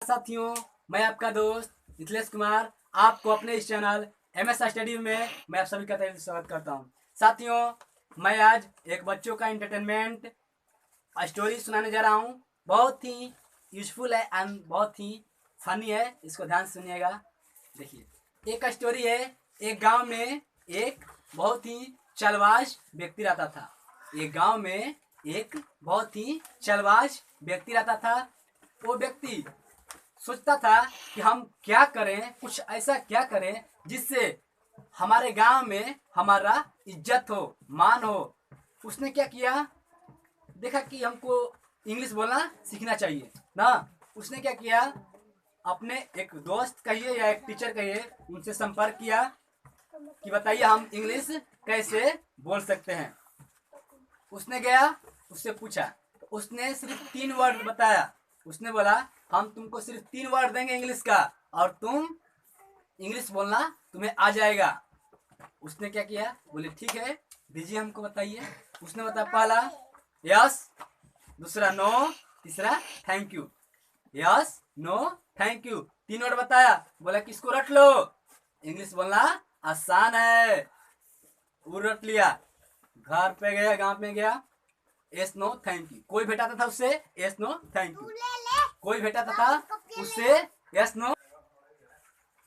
साथियों, मैं आपका दोस्त मिथिलेश कुमार आपको अपने इस चैनल MS स्टडी में मैं आप सभी का तहे दिल से स्वागत करता हूं। साथियों, मैं आज एक बच्चों का एंटरटेनमेंट स्टोरी सुनाने जा रहा हूं। बहुत ही यूजफुल है एंड बहुत ही फनी है। इसको ध्यान से सुनिएगा। देखिए, एक स्टोरी है। एक गांव में एक बहुत ही चालबाज व्यक्ति रहता था। एक गांव में एक बहुत ही चालबाज व्यक्ति रहता था। वो व्यक्ति सोचता था कि हम क्या करें, कुछ ऐसा क्या करें जिससे हमारे गांव में हमारा इज्जत हो, मान हो। उसने क्या किया, देखा कि हमको इंग्लिश बोलना सीखना चाहिए ना। उसने क्या किया, अपने एक दोस्त कहिए या एक टीचर कहिए, उनसे संपर्क किया कि बताइए हम इंग्लिश कैसे बोल सकते हैं। उसने गया, उससे पूछा, उसने सिर्फ 3 वर्ड बताया। उसने बोला हम तुमको सिर्फ 3 वर्ड देंगे इंग्लिश का और तुम इंग्लिश बोलना तुम्हें आ जाएगा। उसने क्या किया, बोले ठीक है दीजिए हमको बताइए। उसने बताया पहला यस, दूसरा नो, तीसरा thank you. Yes, no, thank you, 3 word बताया। बोला किसको रट लो, इंग्लिश बोलना आसान है। वो रट लिया। घर पे गया, गांव में गया, यस नो थैंक यू। कोई भेटाता था उससे यस नो थैंक यू, कोई भेटाता था उससे यस नो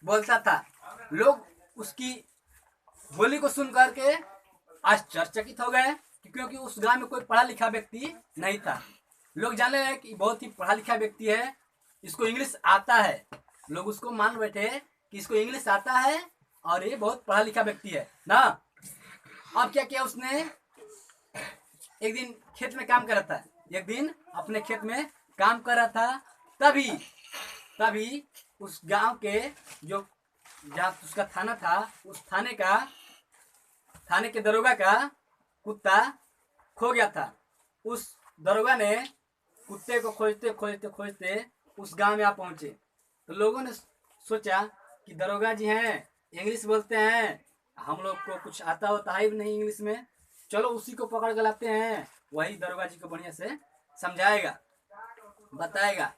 बोलता था। लोग उसकी बोली को सुन करके आश्चर्यचकित हो गए क्योंकि उस गांव में कोई पढ़ा लिखा व्यक्ति नहीं था। लोग जाने लगे कि बहुत ही पढ़ा लिखा व्यक्ति है, इसको इंग्लिश आता है। लोग उसको मान बैठे कि इसको इंग्लिश आता है और ये बहुत पढ़ा लिखा व्यक्ति है ना। अब क्या किया उसने, एक दिन खेत में काम कर रहा था। एक दिन अपने खेत में काम कर रहा था। तभी उस गांव के जो जहाँ उसका थाना था, उस थाने के दरोगा का कुत्ता खो गया था। उस दरोगा ने कुत्ते को खोजते खोजते खोजते उस गांव में आ पहुंचे। तो लोगों ने सोचा कि दरोगा जी हैं, इंग्लिश बोलते हैं, हम लोग को कुछ आता होता है नहीं इंग्लिश में, चलो उसी को पकड़ के लाते हैं, वही दरोगा जी को बढ़िया से समझाएगा, बताएगा।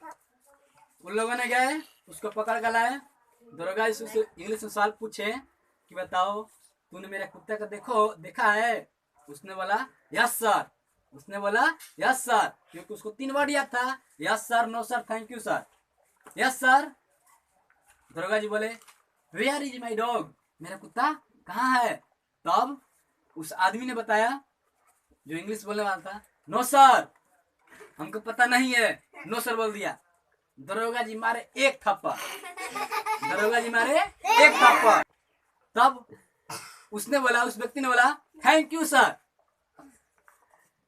उन लोगों ने गए, उसको पकड़ कर लाए। दरोगा जी से इंग्लिश में सवाल पूछे कि बताओ तूने मेरा कुत्ता का देखा है। उसने बोला यस सर। उसने बोला यस सर, क्योंकि उसको 3 वर्ड याद था, yes sir, no sir, thank you sir. Yes sir. दरोगा जी बोले वेयर इज माई डॉग, मेरा कुत्ता कहाँ है। तब उस आदमी ने बताया, जो इंग्लिश बोलने वाला था, नो सर हमको पता नहीं है, नो सर बोल दिया। दरोगा जी मारे एक थप्पड़। दरोगा जी मारे एक थप्पड़। तब उसने बोला, उस व्यक्ति ने बोला थैंक यू सर।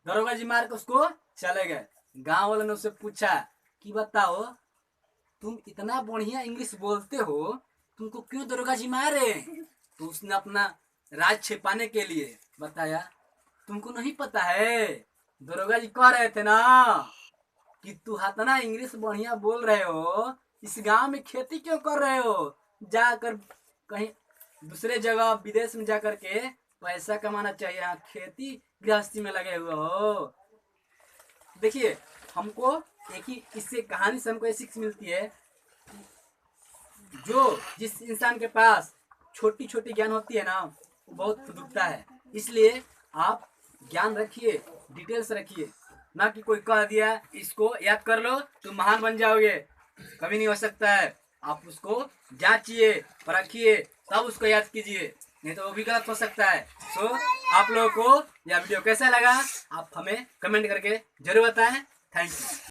दरोगा जी मार के उसको चले गए। गांव वालों ने उससे पूछा कि बताओ तुम इतना बढ़िया इंग्लिश बोलते हो, तुमको क्यों दरोगा जी मारे। तो उसने अपना राज छिपाने के लिए बताया तुमको नहीं पता है, दरोगा जी कह रहे थे ना कि तू इतना इंग्लिश बढ़िया बोल रहे हो, इस गांव में खेती क्यों कर रहे हो, जाकर कहीं दूसरे जगह विदेश में जाकर के पैसा कमाना चाहिए, यहाँ खेती गृहस्थी में लगे हुए हो। देखिए, हमको एक ही इससे कहानी से हमको ये सीख मिलती है, जिस इंसान के पास छोटी छोटी ज्ञान होती है ना, वो बहुत दुखता है। इसलिए आप ज्ञान रखिए, डिटेल्स रखिए, ना कि कोई कह दिया इसको याद कर लो तुम महान बन जाओगे, कभी नहीं हो सकता है। आप उसको जांचिए, परखिए, तब उसको याद कीजिए, नहीं तो वो भी गलत हो सकता है। सो आप लोगों को यह वीडियो कैसा लगा आप हमें कमेंट करके जरूर बताएं। Thank you.